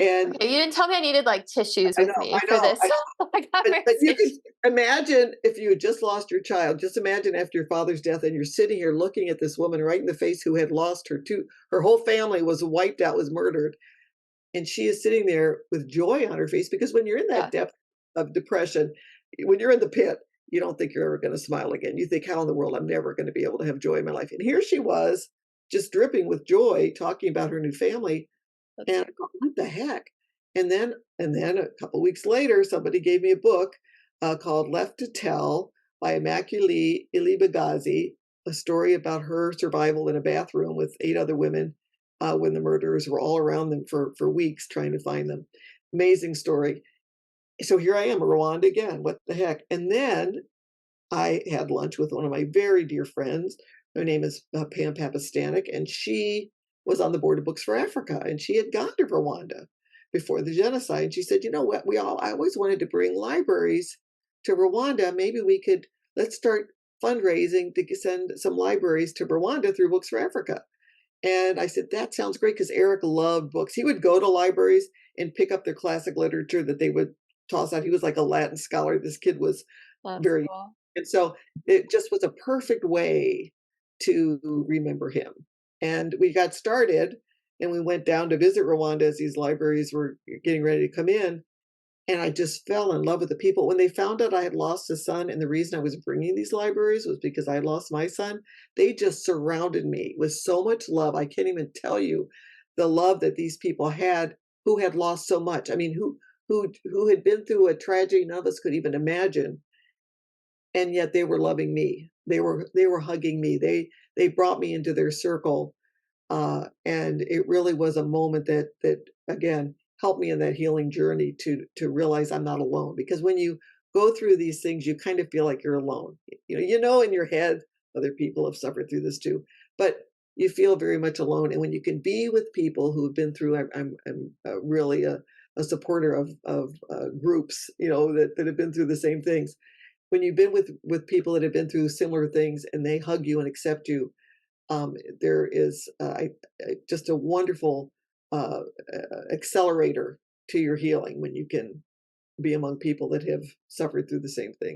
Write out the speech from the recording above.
And Okay, you didn't tell me I needed, like, tissues I with know, me I for know, this, like, but you conversation. can imagine if you had just lost your child, just imagine after your father's death and you're sitting here looking at this woman right in the face who had lost her whole family was wiped out, was murdered, and she is sitting there with joy on her face because when you're in that Yeah, depth of depression, when you're in the pit, you don't think you're ever gonna smile again. You think, "How in the world I'm never gonna be able to have joy in my life." And here she was, just dripping with joy, talking about her new family, that's and so I cool. go, "What the heck?" And then a couple weeks later, somebody gave me a book, called Left to Tell by Immaculée Ilibagazi, a story about her survival in a bathroom with 8 other women, when the murderers were all around them for weeks trying to find them. Amazing story. So here I am, Rwanda again, what the heck? And then I had lunch with one of my very dear friends. Her name is Pam Papastanik, and she was on the board of Books for Africa, and she had gone to Rwanda before the genocide. And she said, "You know what? I always wanted to bring libraries to Rwanda. Maybe we could let's start fundraising to send some libraries to Rwanda through Books for Africa." And I said, "That sounds great," because Eric loved books. He would go to libraries and pick up their classic literature that they would toss out. He was like a Latin scholar. This kid was That's very cool. and so it just was a perfect way to remember him. And we got started and we went down to visit Rwanda as these libraries were getting ready to come in. And I just fell in love with the people. When they found out I had lost a son, and the reason I was bringing these libraries was because I had lost my son, they just surrounded me with so much love. I can't even tell you the love that these people had who had lost so much. I mean, who had been through a tragedy none of us could even imagine, and yet they were loving me. They were hugging me. They brought me into their circle, and it really was a moment that again helped me in that healing journey to realize I'm not alone. Because when you go through these things, you kind of feel like you're alone. You know in your head other people have suffered through this too, but you feel very much alone. And when you can be with people who have been through, I'm really a supporter of groups, that have been through the same things. When you've been with people that have been through similar things and they hug you and accept you, there is just a wonderful accelerator to your healing when you can be among people that have suffered through the same thing.